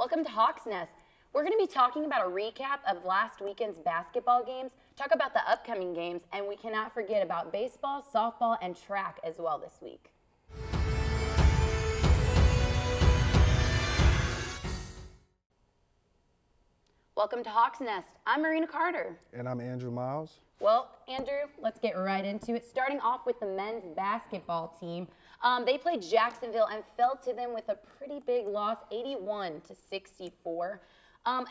Welcome to Hawks Nest. We're going to be talking about a recap of last weekend's basketball games, talk about the upcoming games, and we cannot forget about baseball, softball, and track as well this week. Welcome to Hawks Nest. I'm Mariena Carter. And I'm Andrew Miles. Well, Andrew, let's get right into it. Starting off with the men's basketball team. They played Jacksonville and fell to them with a pretty big loss, 81-64.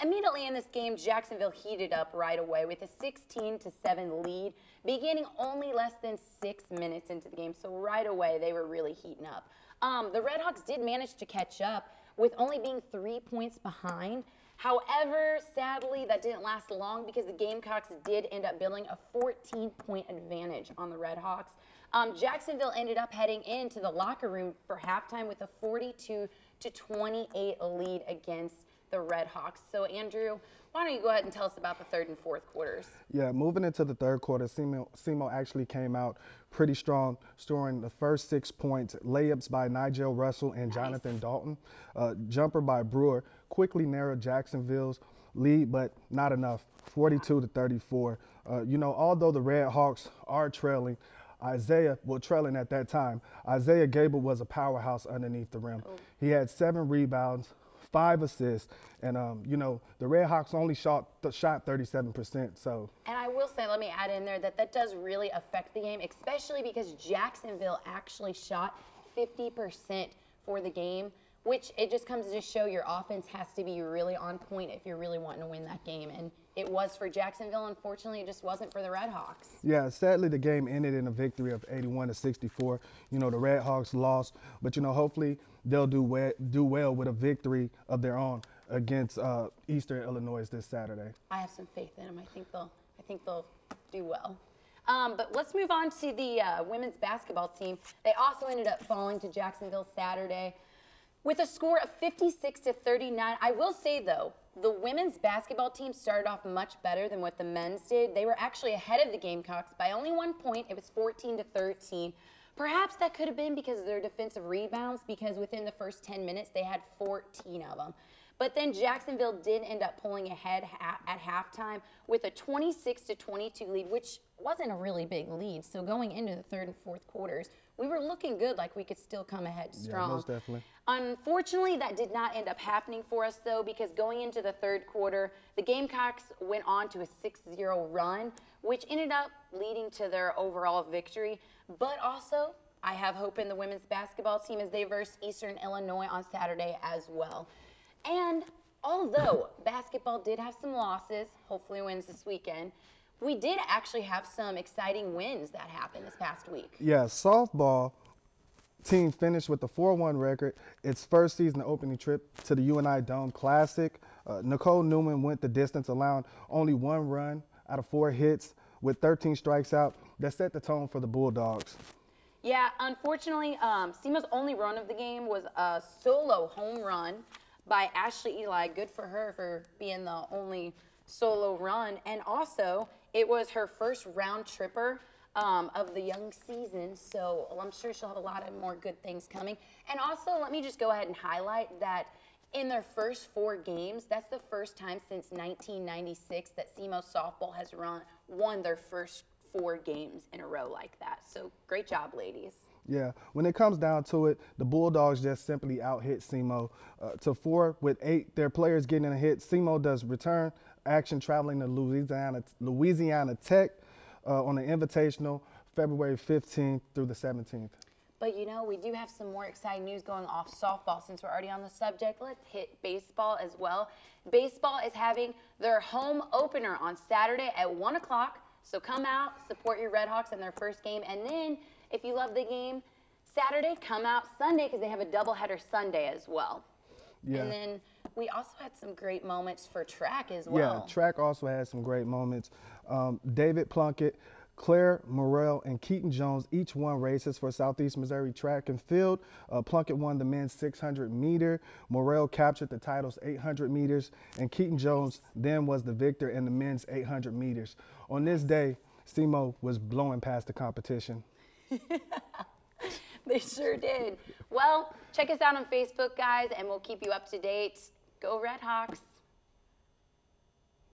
Immediately in this game, Jacksonville heated up right away with a 16-7 lead, beginning only less than 6 minutes into the game. So right away, they were really heating up. The Redhawks did manage to catch up with only being 3 points behind. However, sadly, that didn't last long because the Gamecocks did end up building a 14-point advantage on the Redhawks. Jacksonville ended up heading into the locker room for halftime with a 42-28 lead against the Redhawks. So, Andrew, why don't you go ahead and tell us about the third and fourth quarters? Yeah, moving into the third quarter, SEMO actually came out pretty strong, scoring the first 6 points, layups by Nigel Russell and Jonathan Dalton, jumper by Brewer, quickly narrowed Jacksonville's lead, but not enough, 42-34. Although the Redhawks are trailing, trailing at that time, Isaiah Gable was a powerhouse underneath the rim. Oh. He had 7 rebounds, 5 assists, and the Redhawks only shot 37%. So, and I will say, let me add in there that does really affect the game, especially because Jacksonville actually shot 50% for the game, which it just comes to show your offense has to be really on point if you're really wanting to win that game. And it was for Jacksonville. Unfortunately, it just wasn't for the Redhawks. Yeah, sadly, the game ended in a victory of 81-64. The Redhawks lost, but hopefully they'll do well with a victory of their own against Eastern Illinois this Saturday. I have some faith in them. I think they'll do well. But let's move on to the women's basketball team. They also ended up falling to Jacksonville Saturday with a score of 56-39. I will say, though, the women's basketball team started off much better than what the men's did. They were actually ahead of the Gamecocks by only 1 point. It was 14-13. Perhaps that could have been because of their defensive rebounds, because within the first 10 minutes, they had 14 of them. But then Jacksonville did end up pulling ahead at halftime with a 26-22 lead, which wasn't a really big lead. So going into the third and fourth quarters, we were looking good, like we could still come ahead strong. Yeah, most definitely. Unfortunately, that did not end up happening for us, though, because going into the third quarter, the Gamecocks went on to a 6-0 run, which ended up leading to their overall victory. But also, I have hope in the women's basketball team as they verse Eastern Illinois on Saturday as well. And although basketball did have some losses, hopefully wins this weekend, we did actually have some exciting wins that happened this past week. Yeah, softball team finished with a 4-1 record. Its first season opening trip to the UNI Dome Classic. Nicole Newman went the distance, allowing only 1 run out of 4 hits with 13 strikes out. That set the tone for the Bulldogs. Yeah, unfortunately, SEMO's only run of the game was a solo home run by Ashley Eli. Good for her for being the only solo run. And also, it was her first round tripper of the young season. So I'm sure she'll have a lot of more good things coming. And also, let me just go ahead and highlight that in their first 4 games, that's the first time since 1996 that SEMO softball has won their first 4 games in a row like that. So great job, ladies. Yeah, when it comes down to it, the Bulldogs just simply out-hit SEMO to 4 with 8. Their players getting a hit. SEMO does return action traveling to Louisiana Tech on the Invitational February 15th through the 17th. But, we do have some more exciting news going off softball. Since we're already on the subject, let's hit baseball as well. Baseball is having their home opener on Saturday at 1 o'clock. So come out, support your Redhawks in their first game. And then, if you love the game, Saturday, come out Sunday because they have a doubleheader Sunday as well. Yeah. And then we also had some great moments for track as well. Yeah, track also had some great moments. David Plunkett, Claire Morrell, and Keaton Jones each won races for Southeast Missouri Track and Field. Plunkett won the men's 600 meter. Morrell captured the title's 800 meters, and Keaton Jones then was the victor in the men's 800 meters. On this day, SEMO was blowing past the competition. They sure did. Well, check us out on Facebook, guys, and we'll keep you up to date. Go Red Hawks.